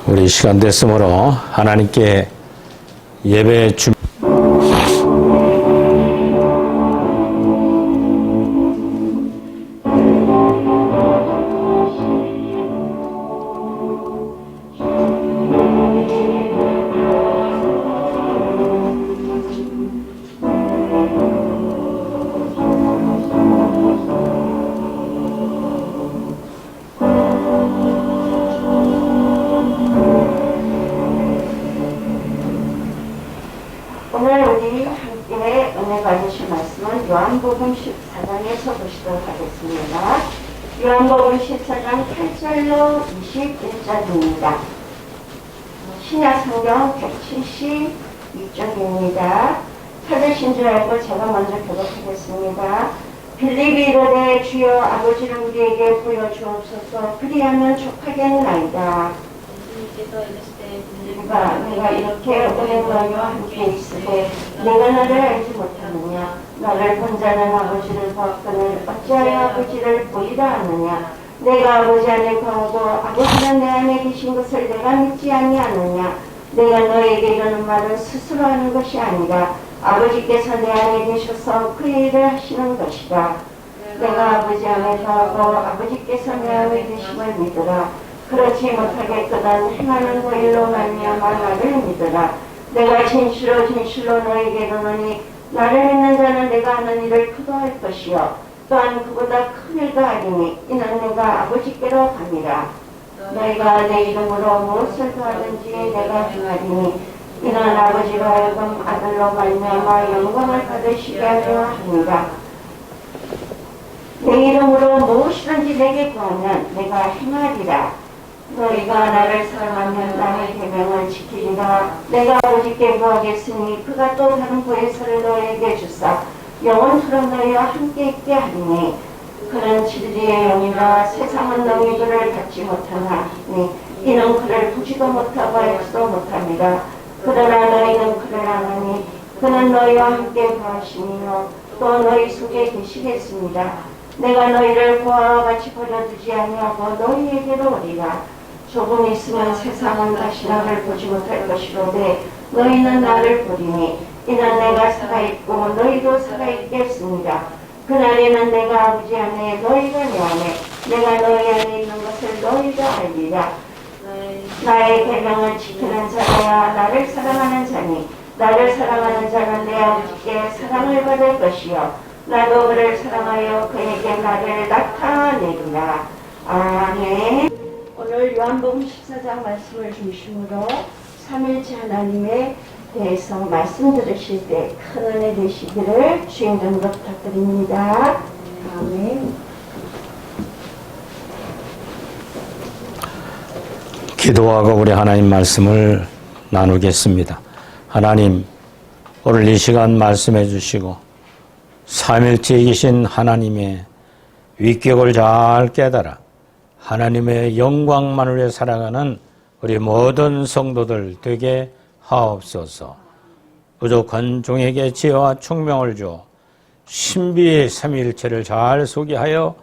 우리 시간 됐으므로 하나님께 예배 주 오늘 우리 함께 은혜 받으실 말씀은 요한복음 14장에서 보시도록 하겠습니다. 요한복음 14장 8절로 21절입니다. 신약 성경 172쪽입니다. 찾으신 줄 알고 제가 먼저 교독하겠습니다. 빌립이 이르되 주여 아버지를 우리에게 보여주옵소서. 그리하면 족하겠나이다. 내가 이렇게 오래 너희와 함께 있으되 내가 너를 알지 못하느냐. 너를 본 자는 아버지를 보았거늘 어찌하여 아버지를 보이라 하느냐. 내가 아버지 안에 거하고 아버지는 내 안에 계신 것을 내가 믿지 아니하느냐. 내가 너에게 이르는 말은 스스로 하는 것이 아니라 아버지께서 내 안에 계셔서 그 일을 하시는 것이다. 내가 아버지 안에 거하고 아버지께서 내 안에 계심을 믿으라. 그렇지 못하겠거든 행하는 그 일로 말미암아 나를 믿으라. 내가 진실로 너에게 이르노니 나를 믿는 자는 내가 하는 일을 그도 할 것이요 또한 그보다 큰 일도 하리니 이는 내가 아버지께로 가니라. 너희가 내 이름으로 무엇을 구하든지 내가 행하리니 이는 아버지로 하여금 아들로 말미암아 영광을 받으시게 하려 합니다. 내 이름으로 무엇이든지 내게 구하면 내가 행하리라. 너희가 나를 사랑하면 나의 계명을 지키리라. 내가 아버지께 구하겠으니 그가 또 다른 보혜사를 너희에게 주사 영원토록 너희와 함께 있게 하리니 그는 진리의 영이라. 세상은 너희 그를 받지 못하나니 이는 그를 보지도 못하고 알지도 못합니다. 그러나 너희는 그를 아나니 그는 너희와 함께 구하시니요 또 너희 속에 계시겠습니다. 내가 너희를 고아와 같이 버려두지 아니하고 너희에게로 오리라. 조금 있으면 세상은 다시 나를 보지 못할 것이로되 너희는 나를 보리니 이는 내가 살아있고 너희도 살아있겠습니다. 그날에는 내가 아버지 안에 너희가 내 안에 내가 너희 안에 있는 것을 너희가 알리라. 나의 계명을 지키는 자야 나를 사랑하는 자니 나를 사랑하는 자는 내 아버지께 사랑을 받을 것이요 나도 그를 사랑하여 그에게 나를 나타내리라. 아멘. 오늘 요한복음 14장 말씀을 중심으로 삼일체 하나님에 대해서 말씀 들으실 때 큰 은혜 되시기를 주의 이름으로 부탁드립니다. 아멘. 기도하고 우리 하나님 말씀을 나누겠습니다. 하나님, 오늘 이 시간 말씀해 주시고 삼일체에 계신 하나님의 위격을 잘 깨달아 하나님의 영광만을 위해 살아가는 우리 모든 성도들 되게 하옵소서. 부족한 종에게 지혜와 총명을 줘 신비의 삼위일체를 잘 소개하여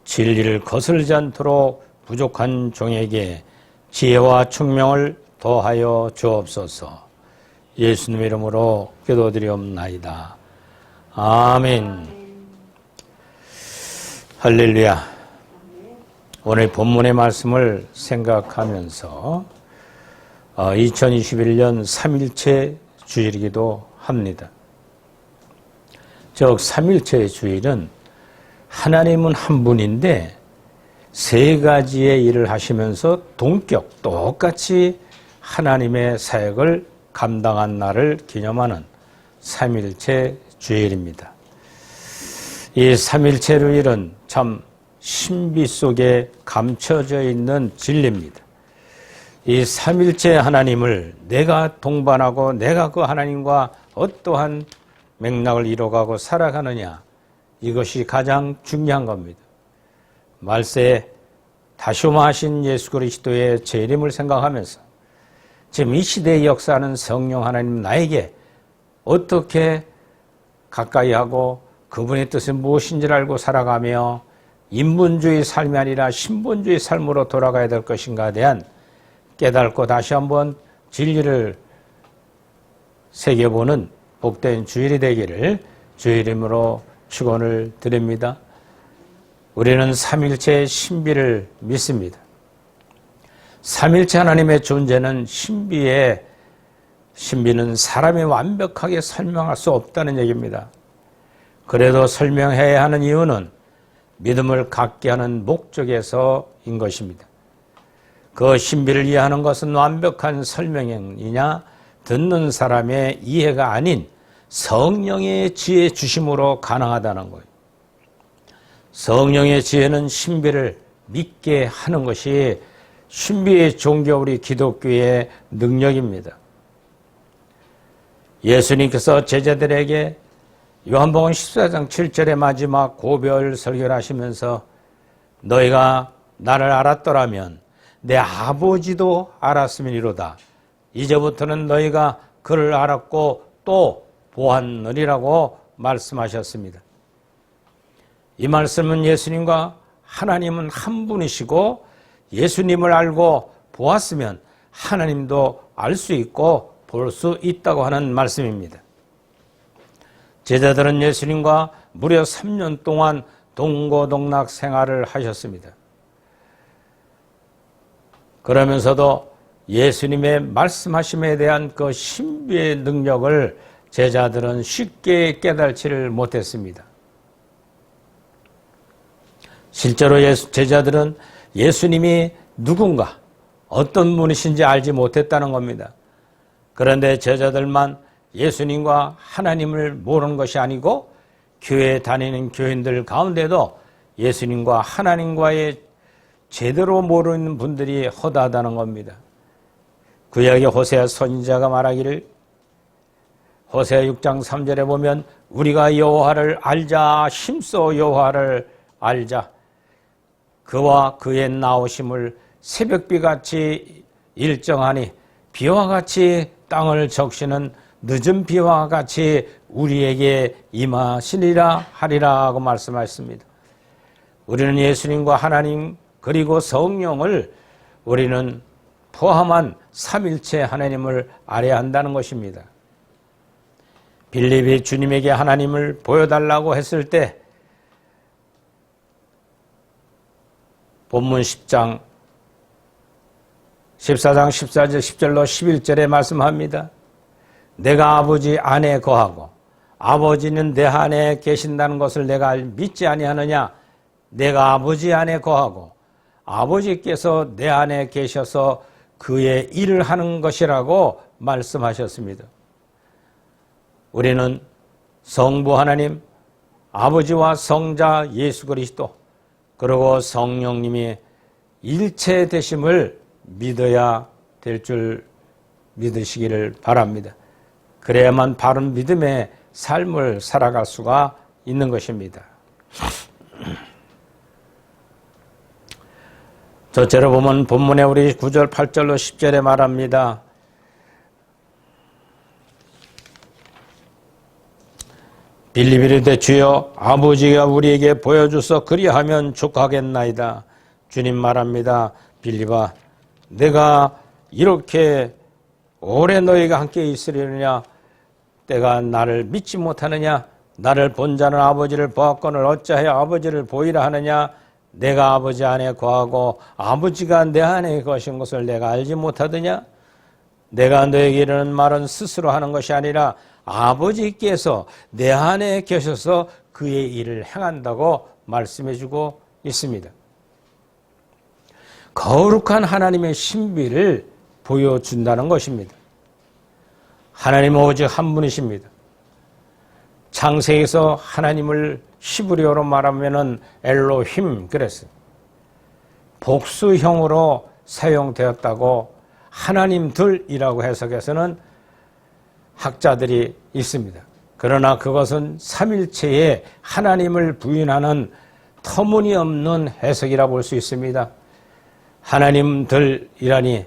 진리를 거스르지 않도록 부족한 종에게 지혜와 총명을 더하여 주옵소서. 예수님 이름으로 기도드리옵나이다. 아멘. 할렐루야. 오늘 본문의 말씀을 생각하면서 2021년 3일체 주일이기도 합니다. 즉 3일체의 주일은 하나님은 한 분인데 세 가지의 일을 하시면서 동격 똑같이 하나님의 사역을 감당한 날을 기념하는 3일체 주일입니다. 이 3일체 주일은 참 신비 속에 감춰져 있는 진리입니다. 이 삼일체 하나님을 내가 동반하고 내가 그 하나님과 어떠한 맥락을 이뤄가고 살아가느냐, 이것이 가장 중요한 겁니다. 말세에 다시오마하신 예수 그리스도의 재림을 생각하면서 지금 이 시대의 역사하는 성령 하나님 나에게 어떻게 가까이 하고 그분의 뜻이 무엇인지를 알고 살아가며 인본주의 삶이 아니라 신본주의 삶으로 돌아가야 될 것인가에 대한 깨닫고 다시 한번 진리를 새겨보는 복된 주일이 되기를 주의 이름으로 축원을 드립니다. 우리는 삼일체의 신비를 믿습니다. 삼일체 하나님의 존재는 신비는 사람이 완벽하게 설명할 수 없다는 얘기입니다. 그래도 설명해야 하는 이유는 믿음을 갖게 하는 목적에서인 것입니다. 그 신비를 이해하는 것은 완벽한 설명이냐, 듣는 사람의 이해가 아닌 성령의 지혜 주심으로 가능하다는 거예요. 성령의 지혜는 신비를 믿게 하는 것이 신비의 종교 우리 기독교의 능력입니다. 예수님께서 제자들에게 요한복음 14장 7절의 마지막 고별 설교를 하시면서 너희가 나를 알았더라면 내 아버지도 알았음이로다. 이제부터는 너희가 그를 알았고 또 보았느니라고 말씀하셨습니다. 이 말씀은 예수님과 하나님은 한 분이시고 예수님을 알고 보았으면 하나님도 알 수 있고 볼 수 있다고 하는 말씀입니다. 제자들은 예수님과 무려 3년 동안 동고동락 생활을 하셨습니다. 그러면서도 예수님의 말씀하심에 대한 그 신비의 능력을 제자들은 쉽게 깨달지를 못했습니다. 실제로 제자들은 예수님이 누군가 어떤 분이신지 알지 못했다는 겁니다. 그런데 제자들만 예수님과 하나님을 모르는 것이 아니고 교회에 다니는 교인들 가운데도 예수님과 하나님과의 제대로 모르는 분들이 허다하다는 겁니다. 구약의 호세아 선지자가 말하기를 호세아 6장 3절에 보면 우리가 여호와를 알자 힘써 여호와를 알자 그와 그의 나오심을 새벽비같이 일정하니 비와 같이 땅을 적시는 늦은 비와 같이 우리에게 임하시리라 하리라 하고 말씀하셨습니다. 우리는 예수님과 하나님 그리고 성령을 우리는 포함한 삼일체 하나님을 알아야 한다는 것입니다. 빌립이 주님에게 하나님을 보여달라고 했을 때 본문 14장 14절 10절로 11절에 말씀합니다. 내가 아버지 안에 거하고 아버지는 내 안에 계신다는 것을 내가 믿지 아니하느냐. 내가 아버지 안에 거하고 아버지께서 내 안에 계셔서 그의 일을 하는 것이라고 말씀하셨습니다. 우리는 성부 하나님, 아버지와 성자 예수 그리스도 그리고 성령님이 일체 되심을 믿어야 될 줄 믿으시기를 바랍니다. 그래야만 바른 믿음의 삶을 살아갈 수가 있는 것입니다. 저째로 보면 본문에 우리 9절 8절로 10절에 말합니다. 빌립이 이르되 주여 아버지가 우리에게 보여주서 그리하면 족하겠나이다. 주님 말합니다. 빌립아 내가 이렇게 오래 너희가 함께 있으려느냐. 때가 나를 믿지 못하느냐. 나를 본 자는 아버지를 보았거늘 어찌하여 아버지를 보이라 하느냐. 내가 아버지 안에 거하고 아버지가 내 안에 거신 것을 내가 알지 못하더냐. 내가 너에게 이르는 말은 스스로 하는 것이 아니라 아버지께서 내 안에 계셔서 그의 일을 행한다고 말씀해주고 있습니다. 거룩한 하나님의 신비를 보여준다는 것입니다. 하나님은 오직 한 분이십니다. 창세기에서 하나님을 히브리어로 말하면은 엘로힘 그랬어요. 복수형으로 사용되었다고 하나님들이라고 해석해서는 학자들이 있습니다. 그러나 그것은 삼일체의 하나님을 부인하는 터무니없는 해석이라 볼 수 있습니다. 하나님들이라니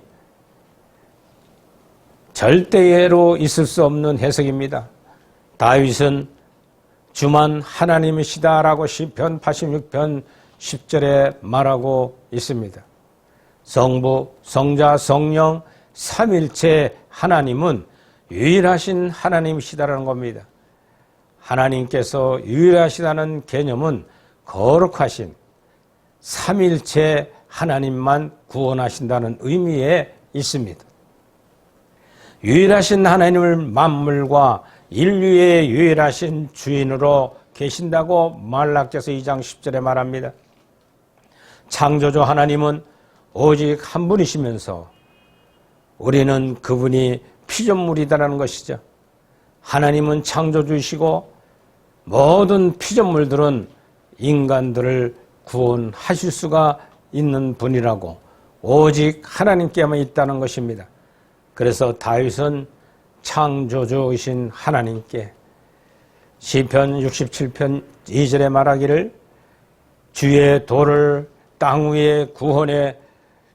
절대로 있을 수 없는 해석입니다. 다윗은 주만 하나님이시다라고 시편 86편 10절에 말하고 있습니다. 성부, 성자, 성령, 삼일체 하나님은 유일하신 하나님이시다라는 겁니다. 하나님께서 유일하시다는 개념은 거룩하신 삼일체 하나님만 구원하신다는 의미에 있습니다. 유일하신 하나님을 만물과 인류의 유일하신 주인으로 계신다고 말락기서 2장 10절에 말합니다. 창조주 하나님은 오직 한 분이시면서 우리는 그분이 피조물이다라는 것이죠. 하나님은 창조주이시고 모든 피조물들은 인간들을 구원하실 수가 있는 분이라고 오직 하나님께만 있다는 것입니다. 그래서 다윗은 창조주이신 하나님께 시편 67편 2절에 말하기를 주의 도를 땅 위에 구원해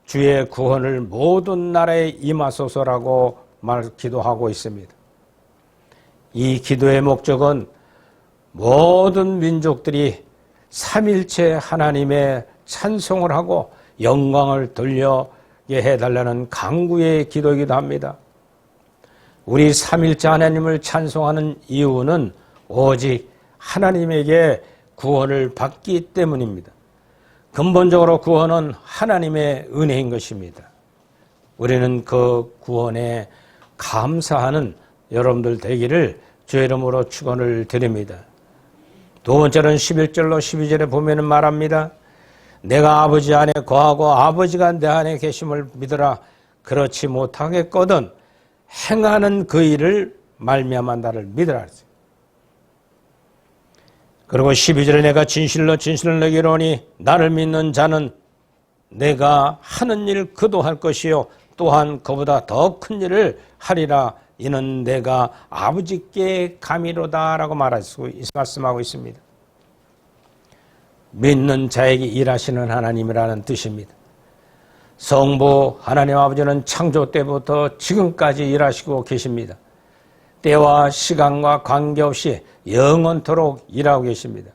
주의 구원을 모든 나라에 임하소서라고 기도하고 있습니다. 이 기도의 목적은 모든 민족들이 삼일체 하나님의 찬송을 하고 영광을 돌려게 해달라는 간구의 기도이기도 합니다. 우리 삼일체 하나님을 찬송하는 이유는 오직 하나님에게 구원을 받기 때문입니다. 근본적으로 구원은 하나님의 은혜인 것입니다. 우리는 그 구원에 감사하는 여러분들 되기를 주의 이름으로 축원을 드립니다. 두 번째는 11절로 12절에 보면 말합니다. 내가 아버지 안에 거하고 아버지가 내 안에 계심을 믿으라. 그렇지 못하겠거든 행하는 그 일을 말미암아 나를 믿으라. 그리고 12절에 내가 진실로 너에게 이르노니 나를 믿는 자는 내가 하는 일 그도 할 것이요 또한 그보다 더 큰 일을 하리라. 이는 내가 아버지께 감이로다라고 말씀하고 있습니다. 믿는 자에게 일하시는 하나님이라는 뜻입니다. 성부 하나님 아버지는 창조 때부터 지금까지 일하시고 계십니다. 때와 시간과 관계없이 영원토록 일하고 계십니다.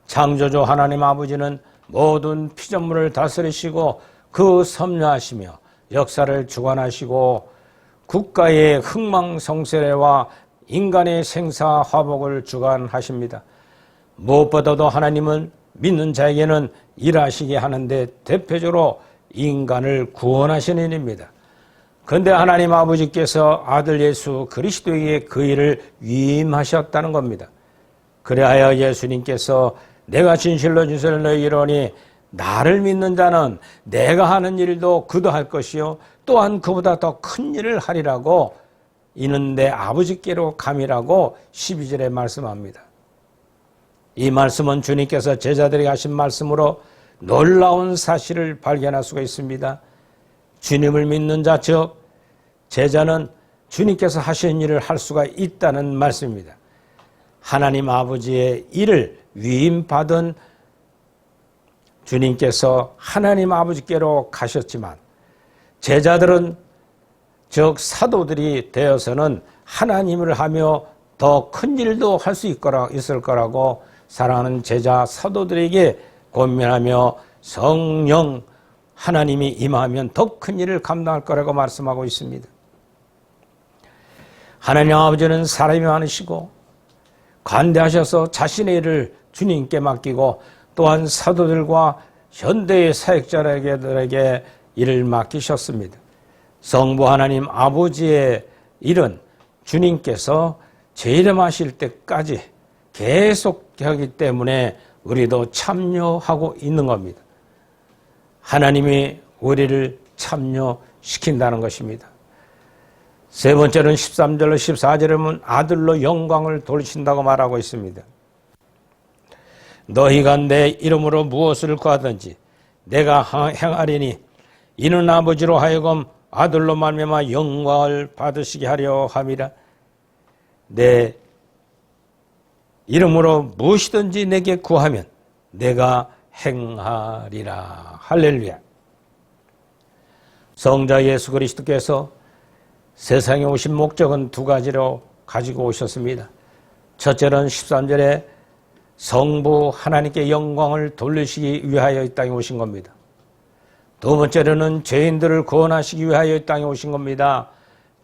창조주 하나님 아버지는 모든 피조물을 다스리시고 그 섭리하시며 역사를 주관하시고 국가의 흥망성쇠와 인간의 생사화복을 주관하십니다. 무엇보다도 하나님은 믿는 자에게는 일하시게 하는데 대표적으로 인간을 구원하시는 일입니다. 그런데 하나님 아버지께서 아들 예수 그리스도에게 그 일을 위임하셨다는 겁니다. 그래하여 예수님께서 내가 진실로 너에게 이르노니 나를 믿는 자는 내가 하는 일도 그도 할 것이요 또한 그보다 더 큰 일을 하리라고 이는 내 아버지께로 감이라고 12절에 말씀합니다. 이 말씀은 주님께서 제자들에게 하신 말씀으로 놀라운 사실을 발견할 수가 있습니다. 주님을 믿는 자, 즉 제자는 주님께서 하신 일을 할 수가 있다는 말씀입니다. 하나님 아버지의 일을 위임받은 주님께서 하나님 아버지께로 가셨지만 제자들은 즉 사도들이 되어서는 하나님을 하며 더 큰 일도 할 수 있을 거라고 사랑하는 제자 사도들에게 권면하며 성령 하나님이 임하면 더 큰 일을 감당할 거라고 말씀하고 있습니다. 하나님 아버지는 사람이 많으시고 관대하셔서 자신의 일을 주님께 맡기고 또한 사도들과 현대의 사역자들에게 일을 맡기셨습니다. 성부 하나님 아버지의 일은 주님께서 재림하실 때까지 계속하기 때문에 우리도 참여하고 있는 겁니다. 하나님이 우리를 참여시킨다는 것입니다. 세 번째는 13절로 14절에 보면 아들로 영광을 돌리신다고 말하고 있습니다. 너희가 내 이름으로 무엇을 구하든지 내가 행하리니 이는 아버지로 하여금 아들로 말미암아 영광을 받으시게 하려 함이라. 내 이름으로 무엇이든지 내게 구하면 내가 행하리라. 할렐루야. 성자 예수 그리스도께서 세상에 오신 목적은 두 가지로 가지고 오셨습니다. 첫째는 13절에 성부 하나님께 영광을 돌리시기 위하여 이 땅에 오신 겁니다. 두 번째로는 죄인들을 구원하시기 위하여 이 땅에 오신 겁니다.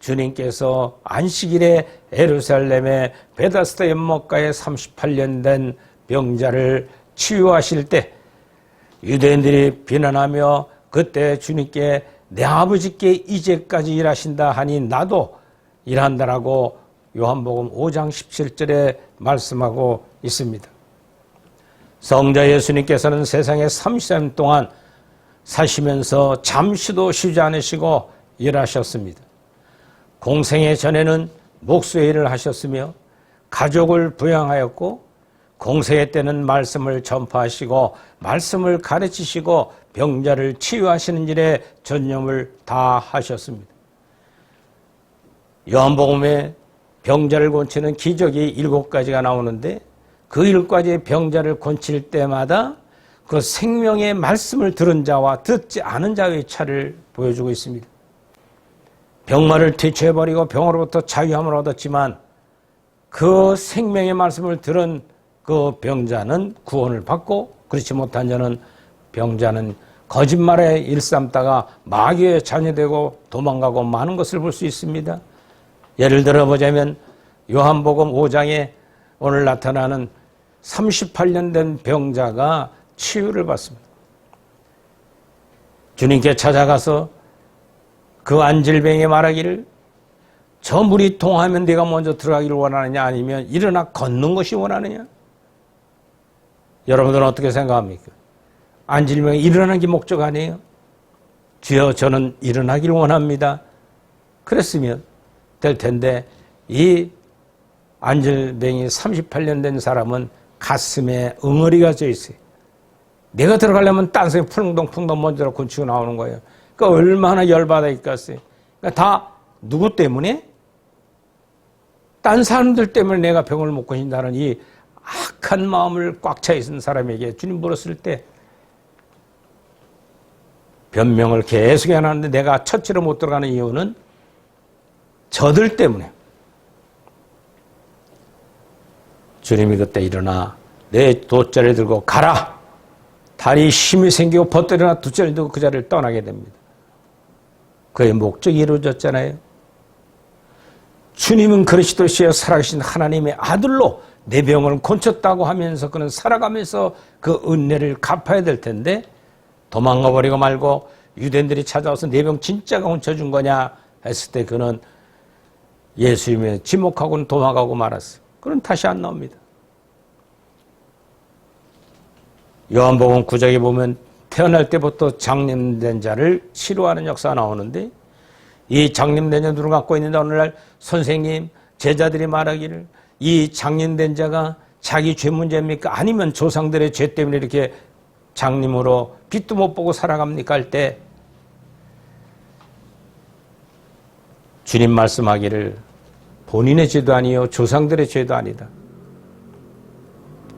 주님께서 안식일에 예루살렘의 베다스다 연못가에 38년 된 병자를 치유하실 때 유대인들이 비난하며 그때 주님께 내 아버지께 이제까지 일하신다 하니 나도 일한다라고 요한복음 5장 17절에 말씀하고 있습니다. 성자 예수님께서는 세상에 30년 동안 사시면서 잠시도 쉬지 않으시고 일하셨습니다. 공생애 전에는 목수의 일을 하셨으며 가족을 부양하였고 공생애 때는 말씀을 전파하시고 말씀을 가르치시고 병자를 치유하시는 일에 전념을 다하셨습니다. 요한복음에 병자를 고치는 기적이 7가지가 나오는데 그 7가지의 병자를 고칠 때마다 그 생명의 말씀을 들은 자와 듣지 않은 자의 차를 보여주고 있습니다. 병마를 퇴치해버리고 병으로부터 자유함을 얻었지만 그 생명의 말씀을 들은 그 병자는 구원을 받고 그렇지 못한 자는 병자는 거짓말에 일삼다가 마귀의 자녀되고 도망가고 마는 것을 볼 수 있습니다. 예를 들어 보자면 요한복음 5장에 오늘 나타나는 38년 된 병자가 치유를 받습니다. 주님께 찾아가서 그 안질병에 말하기를 저 물이 통하면 네가 먼저 들어가기를 원하느냐 아니면 일어나 걷는 것이 원하느냐? 여러분들은 어떻게 생각합니까? 안질병이 일어나는 게 목적 아니에요? 주여 저는 일어나기를 원합니다. 그랬으면 될 텐데 이 안질병이 38년 된 사람은 가슴에 응어리가 져 있어요. 내가 들어가려면 딴 생에 풍덩풍덩 먼저 곤치고 나오는 거예요. 그러니까 얼마나 열받아 있겠어요. 그러니까 다 누구 때문에? 딴 사람들 때문에 내가 병을 못 고친다는 이 악한 마음을 꽉 차 있는 사람에게 주님 물었을 때 변명을 계속 해놨는데 내가 첫째로 못 들어가는 이유는 저들 때문에. 주님이 그때 일어나 내 돗자리 들고 가라. 다리에 힘이 생기고 벗들여나 돗자리 들고 그 자리를 떠나게 됩니다. 그의 목적이 이루어졌잖아요. 주님은 그리스도시여 살아계신 하나님의 아들로 내 병을 고쳤다고 하면서 그는 살아가면서 그 은혜를 갚아야 될 텐데 도망가 버리고 말고 유대인들이 찾아와서 내 병 진짜가 고쳐준 거냐 했을 때 그는 예수님의 지목하고는 도망가고 말았어요. 그는 다시 안 나옵니다. 요한복음 9장에 보면 태어날 때부터 장님된 자를 치료하는 역사가 나오는데 이 장님된 자 눈을 갖고 있는데 오늘날 선생님, 제자들이 말하기를 이 장님된 자가 자기 죄 문제입니까? 아니면 조상들의 죄 때문에 이렇게 장님으로 빛도 못 보고 살아갑니까? 할 때 주님 말씀하기를 본인의 죄도 아니요 조상들의 죄도 아니다.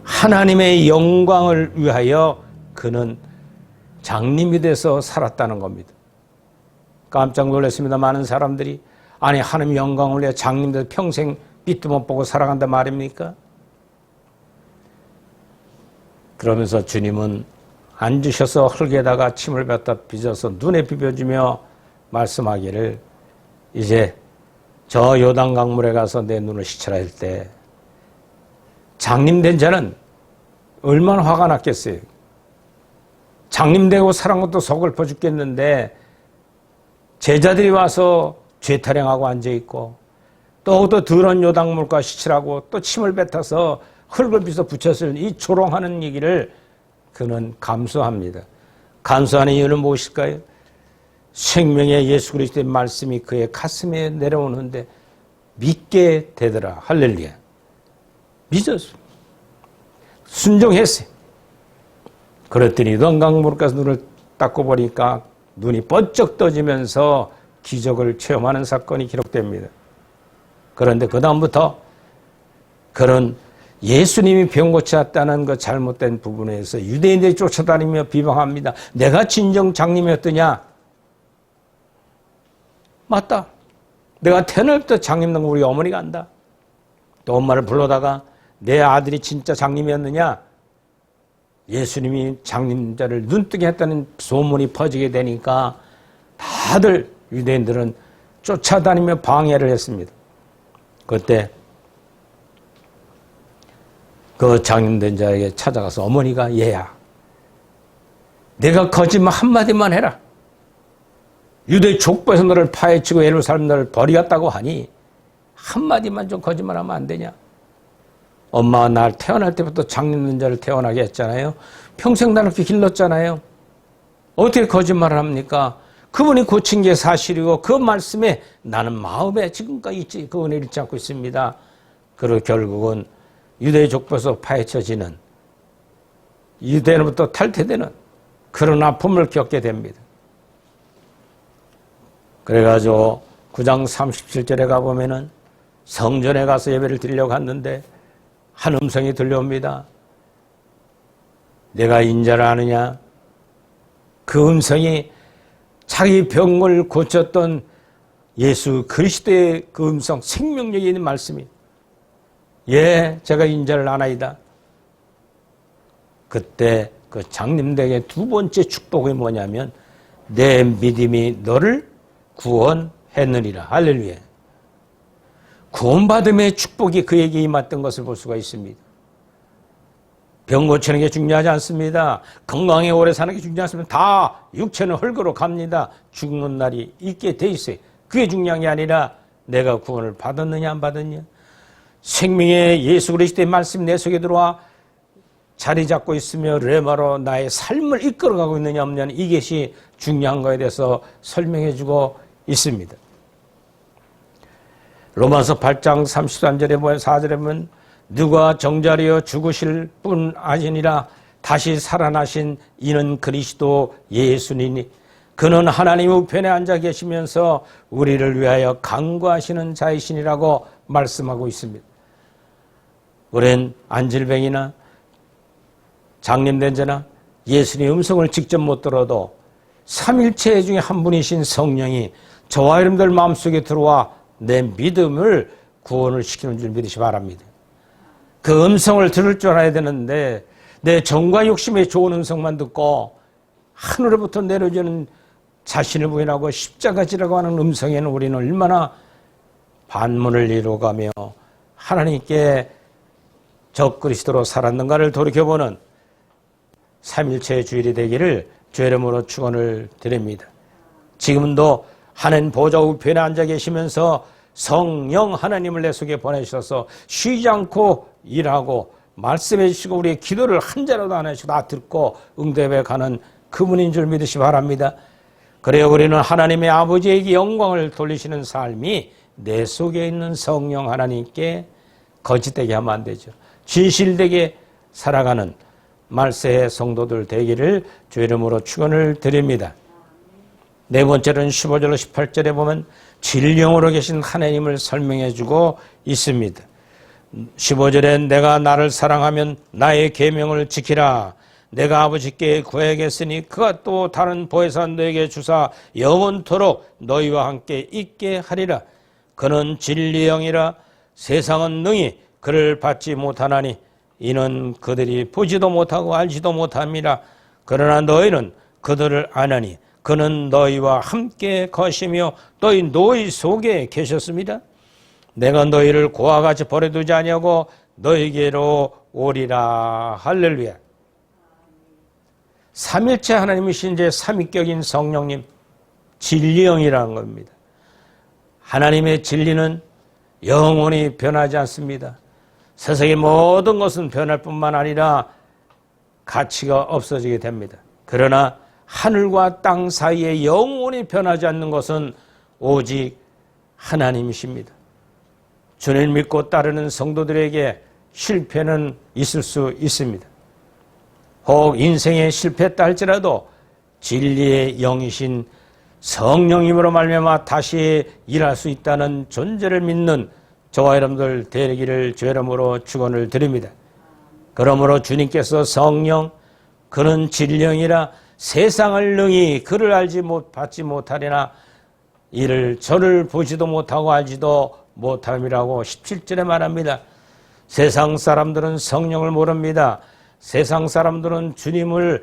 하나님의 영광을 위하여 그는 장님이 돼서 살았다는 겁니다. 깜짝 놀랐습니다. 많은 사람들이 아니 하나님의 영광을 위해 장님 돼서 평생 빛도 못 보고 살아간단 말입니까? 그러면서 주님은 앉으셔서 흙에다가 침을 뱉다 빚어서 눈에 비벼주며 말씀하기를 이제 저 요단강물에 가서 내 눈을 씻으라 할 때 장님된 자는 얼마나 화가 났겠어요. 장님되고 살은 것도 서글퍼 죽겠는데 제자들이 와서 죄 타령하고 앉아있고 또 더러운 요단물과 씻으라고 또 침을 뱉어서 흙을 빚어 붙였을 이 조롱하는 얘기를 그는 감수합니다. 감수하는 이유는 무엇일까요? 생명의 예수 그리스도의 말씀이 그의 가슴에 내려오는데 믿게 되더라. 할렐루야. 믿었어요. 순종했어요. 그랬더니 요단강물 가서 눈을 닦고 보니까 눈이 번쩍 떠지면서 기적을 체험하는 사건이 기록됩니다. 그런데 그 다음부터 그는 예수님이 병 고쳤다는 그 잘못된 부분에서 유대인들이 쫓아다니며 비방합니다. 내가 진정 장님이었더냐? 맞다. 내가 태어날 때 장님당 우리 어머니가 안다. 또 엄마를 불러다가 내 아들이 진짜 장님이었느냐? 예수님이 장림자를 눈뜨게 했다는 소문이 퍼지게 되니까 다들 유대인들은 쫓아다니며 방해를 했습니다. 그때 그 장림된 자에게 찾아가서 어머니가 얘야, 내가 거짓말 한마디만 해라. 유대 족보에서 너를 파헤치고 예루살렘 너를 버리겠다고 하니 한마디만 좀 거짓말하면 안 되냐? 엄마가 날 태어날 때부터 장림된 자를 태어나게 했잖아요. 평생 나를 이렇게 길렀잖아요. 어떻게 거짓말을 합니까? 그분이 고친 게 사실이고 그 말씀에 나는 마음에 지금까지 그 은혜를 잃지 않고 있습니다. 그리고 결국은 유대 족보에서 파헤쳐지는, 유대인으로부터 탈퇴되는 그런 아픔을 겪게 됩니다. 그래가지고 9장 37절에 가보면은 성전에 가서 예배를 드리려고 갔는데 한 음성이 들려옵니다. 내가 인자를 아느냐? 그 음성이 자기 병을 고쳤던 예수 그리스도의 그 음성, 생명력이 있는 말씀이, 예, 제가 인자를 아나이다. 그때 그 장님들에게 두 번째 축복이 뭐냐면 내 믿음이 너를 구원했느니라. 할렐루야. 구원받음의 축복이 그에게 임했던 것을 볼 수가 있습니다. 병 고치는 게 중요하지 않습니다. 건강에 오래 사는 게 중요하지 않습니다. 다 육체는 헐거로 갑니다. 죽는 날이 있게 돼 있어요. 그게 중요한 게 아니라 내가 구원을 받았느냐 안 받았느냐. 생명의 예수 그리스도의 말씀이 내 속에 들어와 자리 잡고 있으며 레마로 나의 삶을 이끌어가고 있느냐 없느냐, 이것이 중요한 거에 대해서 설명해 주고 있습니다. 로마서 8장 33절에 보면 4절에 보면 누가 정자리여 죽으실 뿐 아니니라 다시 살아나신 이는 그리스도 예수니니 그는 하나님 우편에 앉아 계시면서 우리를 위하여 간구하시는 자이시니라고 말씀하고 있습니다. 우린 안질병이나 장님된 자나 예수님의 음성을 직접 못 들어도 삼일체 중에 한 분이신 성령이 저와 여러분들 마음속에 들어와 내 믿음을 구원을 시키는 줄 믿으시 바랍니다. 그 음성을 들을 줄 알아야 되는데 내 정과 욕심의 좋은 음성만 듣고 하늘로부터 내려주는 자신을 부인하고 십자가지라고 하는 음성에는 우리는 얼마나 반문을 이루어가며 하나님께 적그리스도로 살았는가를 돌이켜보는 삼일체의 주일이 되기를 주의 이름으로 축원을 드립니다. 지금도 하나님 보좌 우편에 앉아 계시면서 성령 하나님을 내 속에 보내주셔서 쉬지 않고 일하고 말씀해 주시고 우리의 기도를 한 자라도 안 하시고 다 듣고 응답해 가는 그분인 줄 믿으시 바랍니다. 그래야 우리는 하나님의 아버지에게 영광을 돌리시는 삶이 내 속에 있는 성령 하나님께 거짓되게 하면 안 되죠. 진실되게 살아가는 말세의 성도들 되기를 주의 이름으로 축원을 드립니다. 네 번째는 15절로 18절에 보면 진령으로 계신 하나님을 설명해 주고 있습니다. 15절에 내가 나를 사랑하면 나의 계명을 지키라. 내가 아버지께 구하겠으니 그가 또 다른 보혜사 너에게 주사 영원토록 너희와 함께 있게 하리라. 그는 진리의 영이라 세상은 능히 그를 받지 못하나니 이는 그들이 보지도 못하고 알지도 못함이라. 그러나 너희는 그들을 아나니 그는 너희와 함께 거시며 너희 속에 계셨습니다. 내가 너희를 고와 같이 버려두지 아니하고 너희에게로 오리라. 할렐루야. 삼일체 하나님이신 제 삼위격인 성령님, 진리영이라는 겁니다. 하나님의 진리는 영원히 변하지 않습니다. 세상의 모든 것은 변할 뿐만 아니라 가치가 없어지게 됩니다. 그러나 하늘과 땅 사이에 영원히 변하지 않는 것은 오직 하나님이십니다. 주님 믿고 따르는 성도들에게 실패는 있을 수 있습니다. 혹 인생에 실패했다 할지라도 진리의 영이신 성령님으로 말미암아 다시 일할 수 있다는 존재를 믿는 저와 여러분들 되기를 주의 이름으로 축원을 드립니다. 그러므로 주님께서 성령, 그는 진령이라 세상을 능히 그를 받지 못하리나 이를 저를 보지도 못하고 알지도 못함이라고 17절에 말합니다. 세상 사람들은 성령을 모릅니다. 세상 사람들은 주님을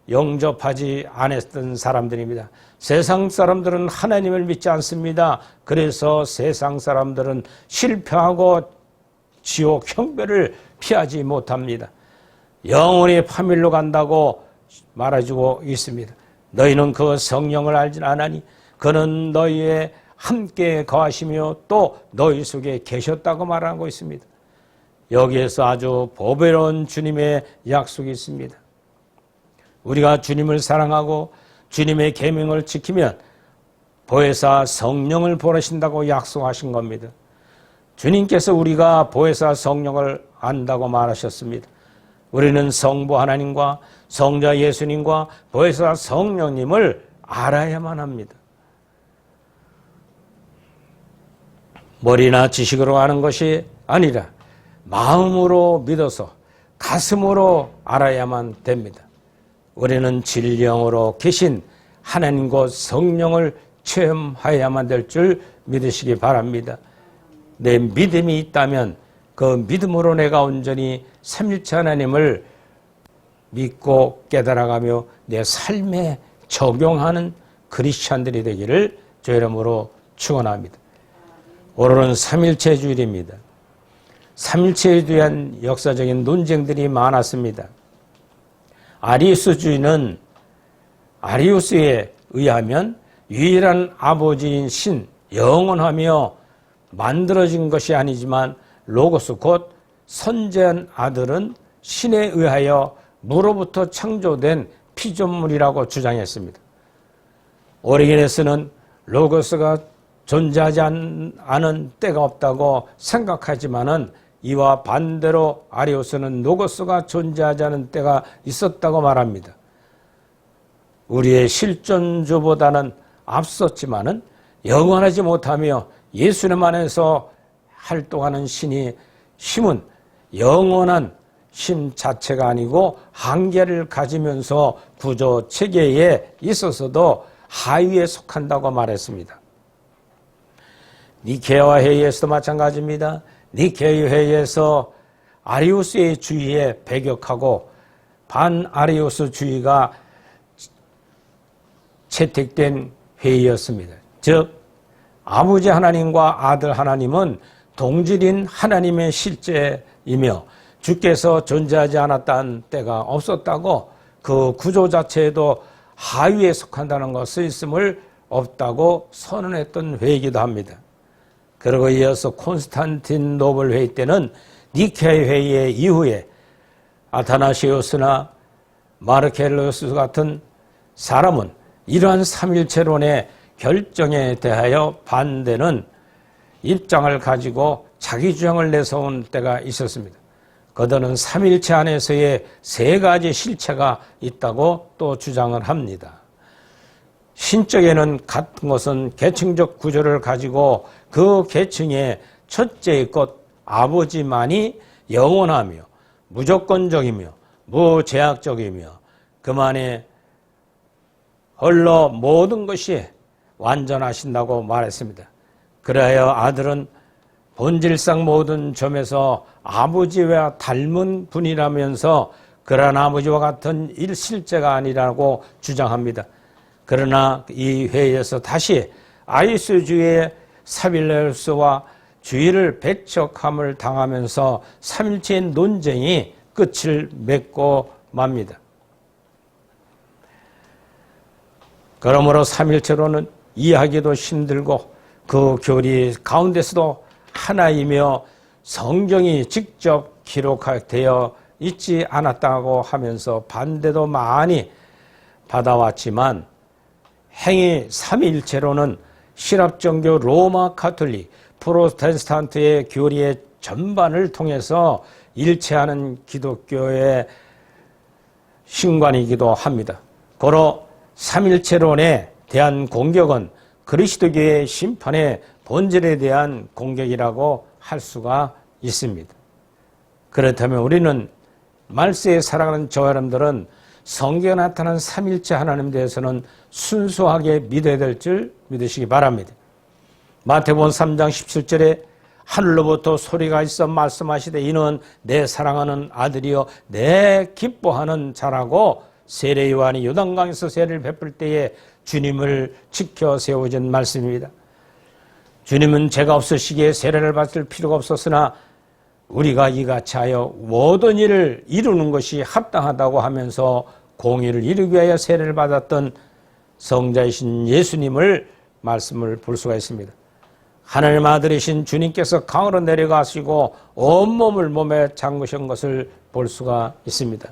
영접하지 않았던 사람들입니다. 세상 사람들은 하나님을 믿지 않습니다. 그래서 세상 사람들은 실패하고 지옥 형벌을 피하지 못합니다. 영원히 파멸로 간다고 말해주고 있습니다. 너희는 그 성령을 알지 않으니 그는 너희의 함께 거하시며 또 너희 속에 계셨다고 말하고 있습니다. 여기에서 아주 보배로운 주님의 약속이 있습니다. 우리가 주님을 사랑하고 주님의 계명을 지키면 보혜사 성령을 보내신다고 약속하신 겁니다. 주님께서 우리가 보혜사 성령을 안다고 말하셨습니다. 우리는 성부 하나님과 성자 예수님과 보혜사 성령님을 알아야만 합니다. 머리나 지식으로 아는 것이 아니라 마음으로 믿어서 가슴으로 알아야만 됩니다. 우리는 진령으로 계신 하나님과 성령을 체험해야만 될 줄 믿으시기 바랍니다. 내 믿음이 있다면 그 믿음으로 내가 온전히 삼일체 하나님을 믿고 깨달아가며 내 삶에 적용하는 크리스찬들이 되기를 주의 이름으로 축원합니다. 오늘은 삼일체 주일입니다. 삼일체에 대한 역사적인 논쟁들이 많았습니다. 아리우스주의는 아리우스에 의하면 유일한 아버지인 신, 영원하며 만들어진 것이 아니지만 로고스 곧 선재한 아들은 신에 의하여 무로부터 창조된 피조물이라고 주장했습니다. 오리게네스는 로고스가 존재하지 않은 때가 없다고 생각하지만은 이와 반대로 아리우스는 로고스가 존재하지 않은 때가 있었다고 말합니다. 우리의 실존주보다는 앞섰지만은 영원하지 못하며 예수님 안에서 활동하는 힘은 영원한 힘 자체가 아니고 한계를 가지면서 구조 체계에 있어서도 하위에 속한다고 말했습니다. 니케아 회의에서도 마찬가지입니다. 니케아 회의에서 아리우스의 주의에 배격하고 반아리우스 주의가 채택된 회의였습니다. 즉 아버지 하나님과 아들 하나님은 동질인 하나님의 실제이며 주께서 존재하지 않았다는 때가 없었다고 그 구조 자체에도 하위에 속한다는 것을 있음을 없다고 선언했던 회의이기도 합니다. 그리고 이어서 콘스탄틴노블 회의 때는 니케아 회의 이후에 아타나시우스나 마르켈로스 같은 사람은 이러한 삼일체론의 결정에 대하여 반대는 입장을 가지고 자기 주장을 내세운 때가 있었습니다. 그들은 삼일체 안에서의 세 가지 실체가 있다고 또 주장을 합니다. 신적에는 같은 것은 계층적 구조를 가지고 그 계층의 첫째의 것 아버지만이 영원하며 무조건적이며 무제약적이며 그만의 홀로 모든 것이 완전하신다고 말했습니다. 그래야 아들은 본질상 모든 점에서 아버지와 닮은 분이라면서 그러한 아버지와 같은 일실제가 아니라고 주장합니다. 그러나 이 회의에서 다시 아리우스주의의 사빌레우스와 주의를 배척함을 당하면서 삼일체의 논쟁이 끝을 맺고 맙니다. 그러므로 삼일체로는 이해하기도 힘들고 그 교리 가운데서도 하나이며 성경이 직접 기록되어 있지 않았다고 하면서 반대도 많이 받아왔지만 행위 삼일체로는 신합종교 로마 가톨릭 프로테스탄트의 교리의 전반을 통해서 일체하는 기독교의 신관이기도 합니다. 고로 삼일체론에 대한 공격은 그리스도교의 심판의 본질에 대한 공격이라고 할 수가 있습니다. 그렇다면 우리는 말세에 살아가는 저 여러분들은 성경에 나타난 삼일체 하나님에 대해서는 순수하게 믿어야 될 줄 믿으시기 바랍니다. 마태복음 3장 17절에 하늘로부터 소리가 있어 말씀하시되 이는 내 사랑하는 아들이요 내 기뻐하는 자라고 세례 요한이 요단강에서 세례를 베풀 때에 주님을 지켜 세워진 말씀입니다. 주님은 죄가 없으시기에 세례를 받을 필요가 없었으나 우리가 이같이 하여 모든 일을 이루는 것이 합당하다고 하면서 공의를 이루기 위하여 세례를 받았던 성자이신 예수님을 말씀을 볼 수가 있습니다. 하나님 아들이신 주님께서 강으로 내려가시고 온몸을 몸에 잠그신 것을 볼 수가 있습니다.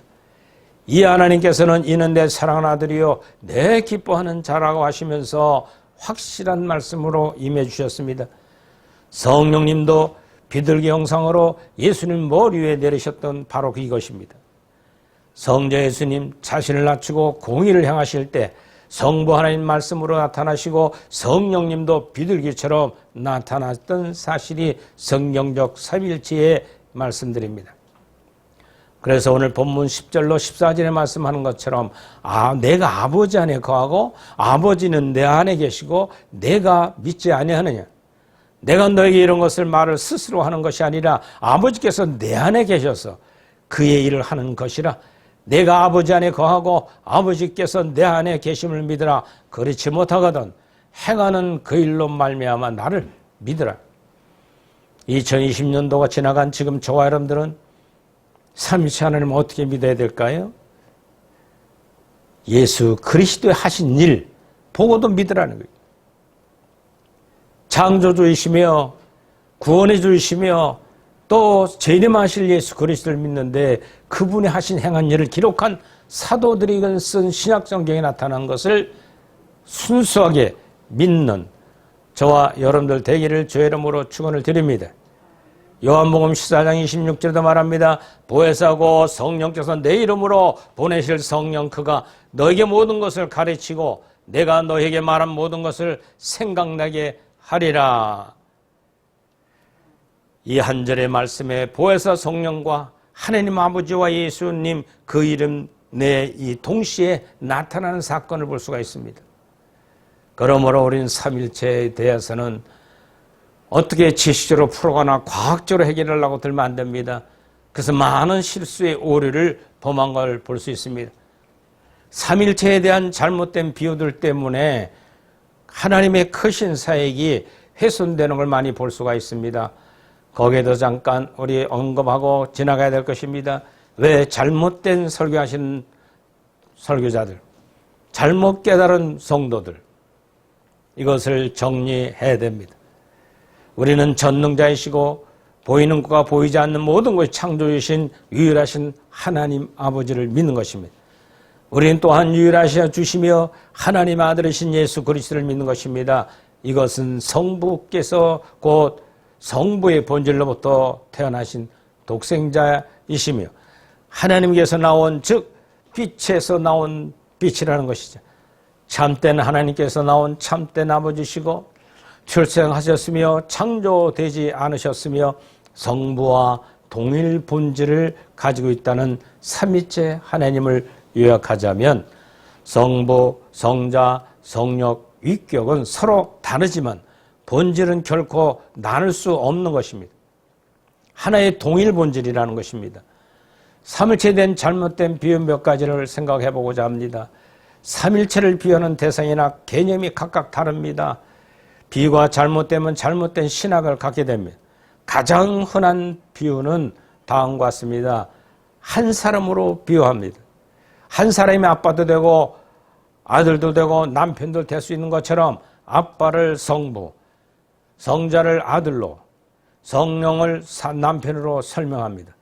이 하나님께서는 이는 내 사랑하는 아들이요 내 기뻐하는 자라고 하시면서 확실한 말씀으로 임해 주셨습니다. 성령님도 비둘기 형상으로 예수님 머리 위에 내리셨던 바로 이것입니다. 성자 예수님 자신을 낮추고 공의를 행하실 때 성부 하나님 말씀으로 나타나시고 성령님도 비둘기처럼 나타났던 사실이 성경적 삼위일체의 말씀드립니다. 그래서 오늘 본문 10절로 14절에 말씀하는 것처럼 내가 아버지 안에 거하고 아버지는 내 안에 계시고 내가 믿지 아니하느냐. 내가 너에게 이런 것을 말을 스스로 하는 것이 아니라 아버지께서 내 안에 계셔서 그의 일을 하는 것이라. 내가 아버지 안에 거하고 아버지께서 내 안에 계심을 믿으라. 그렇지 못하거든 행하는 그 일로 말미암아 나를 믿으라. 2020년도가 지나간 지금 저와 여러분들은 삼위일체 하나님을 어떻게 믿어야 될까요? 예수 그리스도의 하신 일 보고도 믿으라는 거예요. 창조주이시며 구원해 주시며 또 재림하실 예수 그리스도를 믿는데 그분이 하신 행한 일을 기록한 사도들이 쓴 신약성경에 나타난 것을 순수하게 믿는 저와 여러분들 되기를 주의 이름으로 축원을 드립니다. 요한복음 14장 26절에도 말합니다. 보혜사고 성령께서 내 이름으로 보내실 성령 그가 너에게 모든 것을 가르치고 내가 너에게 말한 모든 것을 생각나게 하리라. 이 한 절의 말씀에 보혜사 성령과 하나님 아버지와 예수님 그 이름 내 이 동시에 나타나는 사건을 볼 수가 있습니다. 그러므로 우리는 삼일체에 대해서는 어떻게 지식적으로 풀어가나 과학적으로 해결하려고 들면 안 됩니다. 그래서 많은 실수의 오류를 범한 걸 볼 수 있습니다. 삼일체에 대한 잘못된 비유들 때문에 하나님의 크신 사역이 훼손되는 걸 많이 볼 수가 있습니다. 거기에도 잠깐 우리 언급하고 지나가야 될 것입니다. 왜 잘못된 설교하신 설교자들, 잘못 깨달은 성도들, 이것을 정리해야 됩니다. 우리는 전능자이시고 보이는 것과 보이지 않는 모든 것이 창조주신 유일하신 하나님 아버지를 믿는 것입니다. 우리는 또한 유일하셔 주시며 하나님 아들이신 예수 그리스도를 믿는 것입니다. 이것은 성부께서 곧 성부의 본질로부터 태어나신 독생자이시며 하나님께서 나온 즉 빛에서 나온 빛이라는 것이죠. 참된 하나님께서 나온 참된 아버지시고 출생하셨으며 창조되지 않으셨으며 성부와 동일 본질을 가지고 있다는 삼위째 하나님을 요약하자면 성부, 성자, 성령, 위격은 서로 다르지만 본질은 결코 나눌 수 없는 것입니다. 하나의 동일 본질이라는 것입니다. 삼일체에 대한 잘못된 비유 몇 가지를 생각해 보고자 합니다. 삼일체를 비유하는 대상이나 개념이 각각 다릅니다. 비유가 잘못되면 잘못된 신학을 갖게 됩니다. 가장 흔한 비유는 다음과 같습니다. 한 사람으로 비유합니다. 한 사람이 아빠도 되고 아들도 되고 남편도 될 수 있는 것처럼 아빠를 성부, 성자를 아들로, 성령을 남편으로 설명합니다.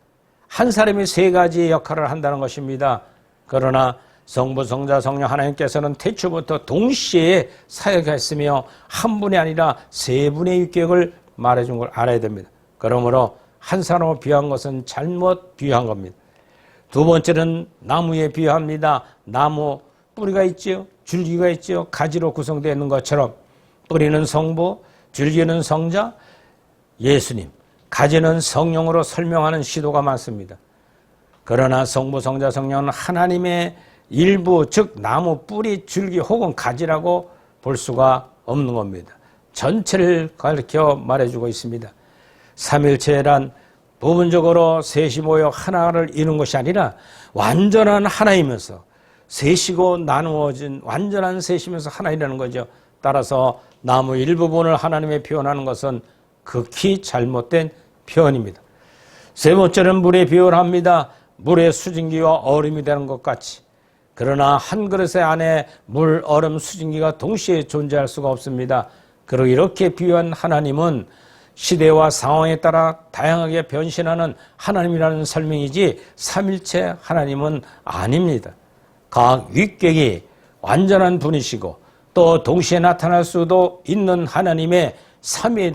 한 사람이 세 가지 역할을 한다는 것입니다. 그러나 성부, 성자, 성령 하나님께서는 태초부터 동시에 사역했으며 한 분이 아니라 세 분의 유격을 말해준 걸 알아야 됩니다. 그러므로 한 사람으로 비유한 것은 잘못 비유한 겁니다. 두 번째는 나무에 비유합니다. 나무 뿌리가 있지요. 줄기가 있지요. 가지로 구성되어 있는 것처럼 뿌리는 성부, 줄기는 성자, 예수님, 가지는 성령으로 설명하는 시도가 많습니다. 그러나 성부, 성자, 성령은 하나님의 일부, 즉 나무, 뿌리, 줄기 혹은 가지라고 볼 수가 없는 겁니다. 전체를 가르쳐 말해주고 있습니다. 삼일체란 부분적으로 셋이 모여 하나를 이룬 것이 아니라 완전한 하나이면서 셋이고 나누어진 완전한 셋이면서 하나이라는 거죠. 따라서 나무 일부분을 하나님의 표현하는 것은 극히 잘못된 표현입니다. 세 번째는 물에 비유합니다. 물의 수증기와 얼음이 되는 것 같이. 그러나 한 그릇의 안에 물, 얼음, 수증기가 동시에 존재할 수가 없습니다. 그리고 이렇게 비유한 하나님은 시대와 상황에 따라 다양하게 변신하는 하나님이라는 설명이지 삼일체 하나님은 아닙니다. 각 위격이 완전한 분이시고 또 동시에 나타날 수도 있는 하나님의 삼위에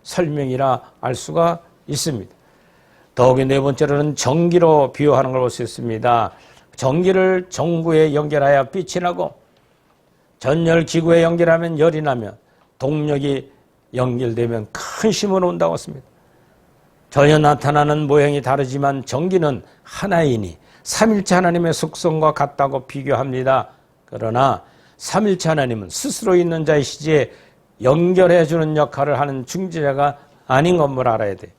설명이라 알 수가 있습니다. 더욱이 네 번째로는 전기로 비유하는 걸 볼 수 있습니다. 전기를 전구에 연결하여 빛이 나고 전열기구에 연결하면 열이 나면 동력이 연결되면 큰 힘을 온다고 했습니다. 전혀 나타나는 모양이 다르지만 전기는 하나이니 삼일체 하나님의 속성과 같다고 비교합니다. 그러나 삼일체 하나님은 스스로 있는 자이시지 연결해 주는 역할을 하는 중재자가 아닌 것을 알아야 돼요.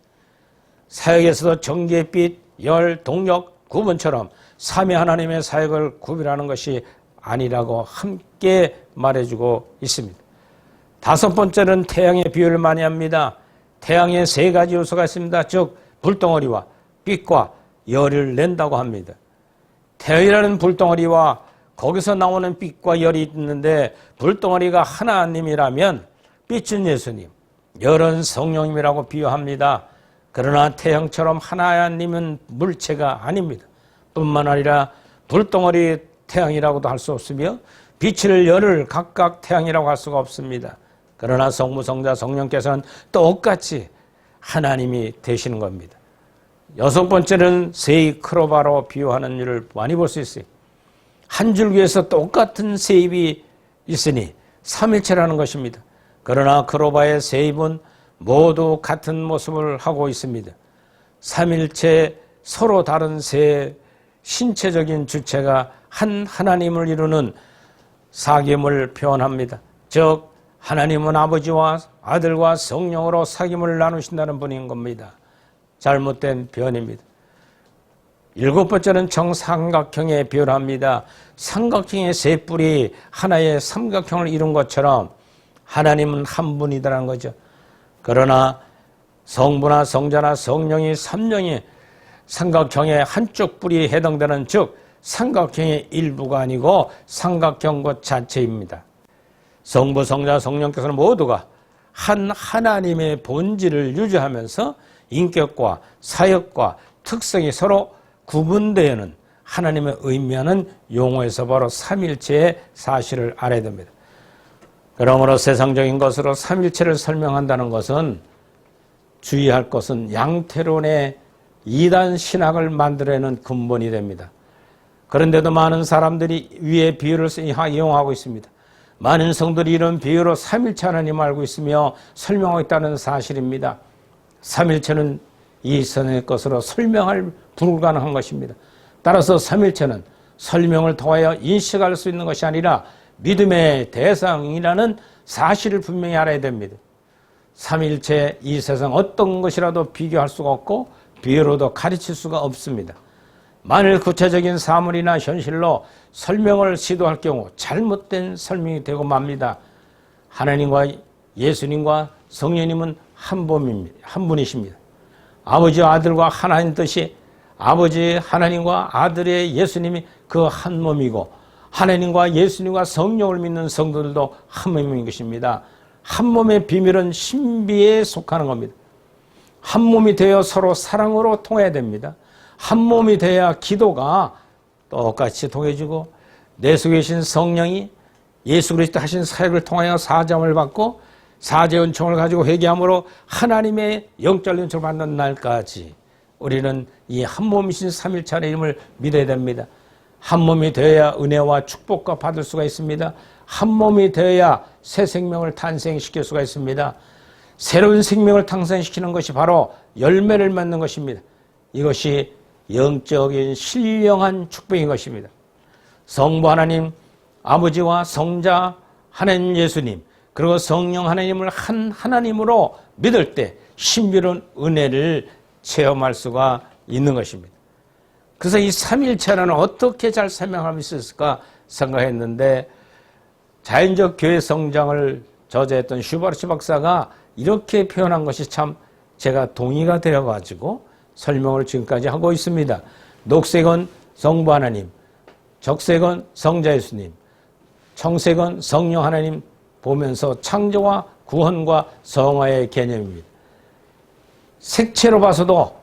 사역에서도 전기의 빛, 열, 동력, 구분처럼 삼위 하나님의 사역을 구별하는 것이 아니라고 함께 말해주고 있습니다. 다섯 번째는 태양의 비유를 많이 합니다. 태양에 세 가지 요소가 있습니다. 즉 불덩어리와 빛과 열을 낸다고 합니다. 태양이라는 불덩어리와 거기서 나오는 빛과 열이 있는데 불덩어리가 하나님이라면 빛은 예수님, 열은 성령님이라고 비유합니다. 그러나 태양처럼 하나님은 물체가 아닙니다. 뿐만 아니라 불덩어리 태양이라고도 할 수 없으며 빛을 열을 각각 태양이라고 할 수가 없습니다. 그러나 성부, 성자, 성령께서는 똑같이 하나님이 되시는 겁니다. 여섯 번째는 세입 크로바로 비유하는 일을 많이 볼 수 있어요. 한 줄기에서 똑같은 세입이 있으니 삼일체라는 것입니다. 그러나 크로바의 세입은 모두 같은 모습을 하고 있습니다. 삼일체 서로 다른 세 신체적인 주체가 한 하나님을 이루는 사귐을 표현합니다. 즉 하나님은 아버지와 아들과 성령으로 사귐을 나누신다는 분인 겁니다. 잘못된 표현입니다. 일곱 번째는 정삼각형의 비유합니다. 삼각형의 세 뿔이 하나의 삼각형을 이룬 것처럼 하나님은 한 분이라는 거죠. 그러나 성부나 성자나 성령이 삼령이 삼각형의 한쪽 뿔이 해당되는 즉 삼각형의 일부가 아니고 삼각형 것 자체입니다. 성부, 성자, 성령께서는 모두가 한 하나님의 본질을 유지하면서 인격과 사역과 특성이 서로 구분되는 하나님의 의미하는 용어에서 바로 삼일체의 사실을 알아야 됩니다. 그러므로 세상적인 것으로 삼일체를 설명한다는 것은 주의할 것은 양태론의 이단 신학을 만들어내는 근본이 됩니다. 그런데도 많은 사람들이 위의 비유를 이용하고 있습니다. 많은 성들이 이런 비유로 삼일체 하나님을 알고 있으며 설명하고 있다는 사실입니다. 삼일체는 이 선의 것으로 설명할 불가능한 것입니다. 따라서 삼일체는 설명을 통하여 인식할 수 있는 것이 아니라 믿음의 대상이라는 사실을 분명히 알아야 됩니다. 삼일체 이 세상 어떤 것이라도 비교할 수가 없고 비유로도 가르칠 수가 없습니다. 만일 구체적인 사물이나 현실로 설명을 시도할 경우 잘못된 설명이 되고 맙니다. 하나님과 예수님과 성령님은 한 분이십니다. 아버지와 아들과 하나님 뜻이 아버지 하나님과 아들의 예수님이 그 한 몸이고 하나님과 예수님과 성령을 믿는 성도들도 한 몸인 것입니다. 한 몸의 비밀은 신비에 속하는 겁니다. 한 몸이 되어 서로 사랑으로 통해야 됩니다. 한 몸이 돼야 기도가 똑같이 통해지고 내 속에 계신 성령이 예수 그리스도 하신 사역을 통하여 사점을 받고 사죄 은총을 가지고 회개함으로 하나님의 영적 은총을 받는 날까지 우리는 이 한 몸이신 삼일체 하나님을 믿어야 됩니다. 한 몸이 되어야 은혜와 축복과 받을 수가 있습니다. 한 몸이 되어야 새 생명을 탄생시킬 수가 있습니다. 새로운 생명을 탄생시키는 것이 바로 열매를 맺는 것입니다. 이것이 영적인 신령한 축복인 것입니다. 성부 하나님, 아버지와 성자 하나님 예수님, 그리고 성령 하나님을 한 하나님으로 믿을 때 신비로운 은혜를 체험할 수가 있는 것입니다. 그래서 이 삼일체라는 어떻게 잘 설명할 수 있을까 생각했는데 자연적 교회 성장을 저자했던 슈바르츠 박사가 이렇게 표현한 것이 참 제가 동의가 되어가지고 설명을 지금까지 하고 있습니다. 녹색은 성부 하나님, 적색은 성자 예수님, 청색은 성령 하나님 보면서 창조와 구원과 성화의 개념입니다. 색채로 봐서도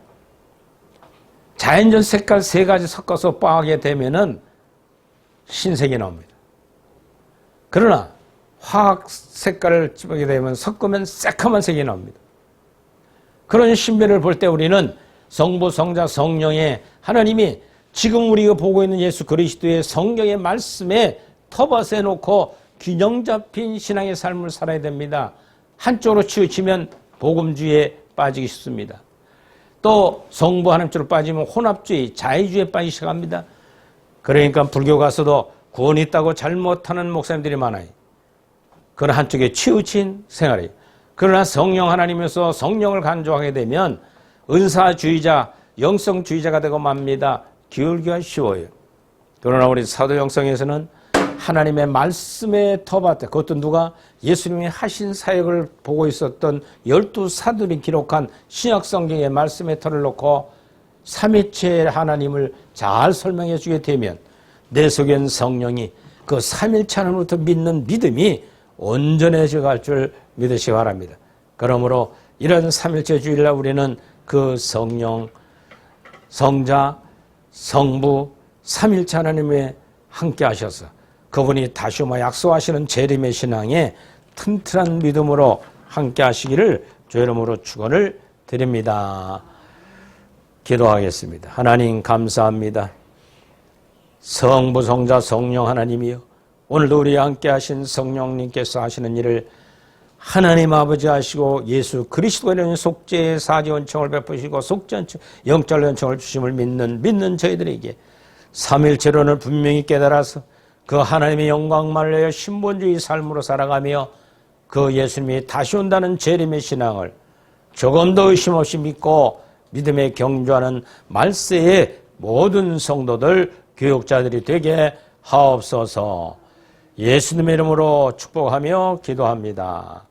자연적 색깔 세 가지 섞어서 뽀하게 되면은 흰색이 나옵니다. 그러나 화학 색깔을 집게 되면 섞으면 새카만 색이 나옵니다. 그런 신비를 볼 때 우리는 성부, 성자, 성령의 하나님이 지금 우리가 보고 있는 예수 그리스도의 성경의 말씀에 터밭에 놓고 균형 잡힌 신앙의 삶을 살아야 됩니다. 한쪽으로 치우치면 복음주의에 빠지기 쉽습니다. 또 성부 하나님 쪽으로 빠지면 혼합주의, 자의주의에 빠지기 시작합니다. 그러니까 불교 가서도 구원이 있다고 잘못하는 목사님들이 많아요. 그런 한쪽에 치우친 생활이에요. 그러나 성령 하나님에서 성령을 간주하게 되면 은사주의자, 영성주의자가 되고 맙니다. 기울기가 쉬워요. 그러나 우리 사도영성에서는 하나님의 말씀의 터밭에, 그것도 누가 예수님이 하신 사역을 보고 있었던 12사도들이 기록한 신약성경의 말씀의 터를 놓고 삼위체의 하나님을 잘 설명해 주게 되면 내 속엔 성령이 그 삼일체 하나님으로부터 믿는 믿음이 온전해져 갈 줄 믿으시기 바랍니다. 그러므로 이런 삼일체 주일날 우리는 그 성령, 성자, 성부, 삼일체 하나님에 함께 하셔서 그분이 다시 오마 약속하시는 재림의 신앙에 튼튼한 믿음으로 함께 하시기를 주 이름으로 축원을 드립니다. 기도하겠습니다. 하나님 감사합니다. 성부, 성자, 성령 하나님이요, 오늘도 우리 함께 하신 성령님께서 하시는 일을 하나님 아버지 하시고 예수 그리스도의 이런 속죄의 사지 은총을 베푸시고 속죄 영적 은총을 주심을 믿는 저희들에게 삼일체론을 분명히 깨달아서 그 하나님의 영광만을 위하여 신본주의 삶으로 살아가며 그 예수님이 다시 온다는 재림의 신앙을 조금 더 의심 없이 믿고 믿음에 경주하는 말세의 모든 성도들, 교육자들이 되게 하옵소서. 예수님의 이름으로 축복하며 기도합니다.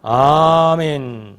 아멘.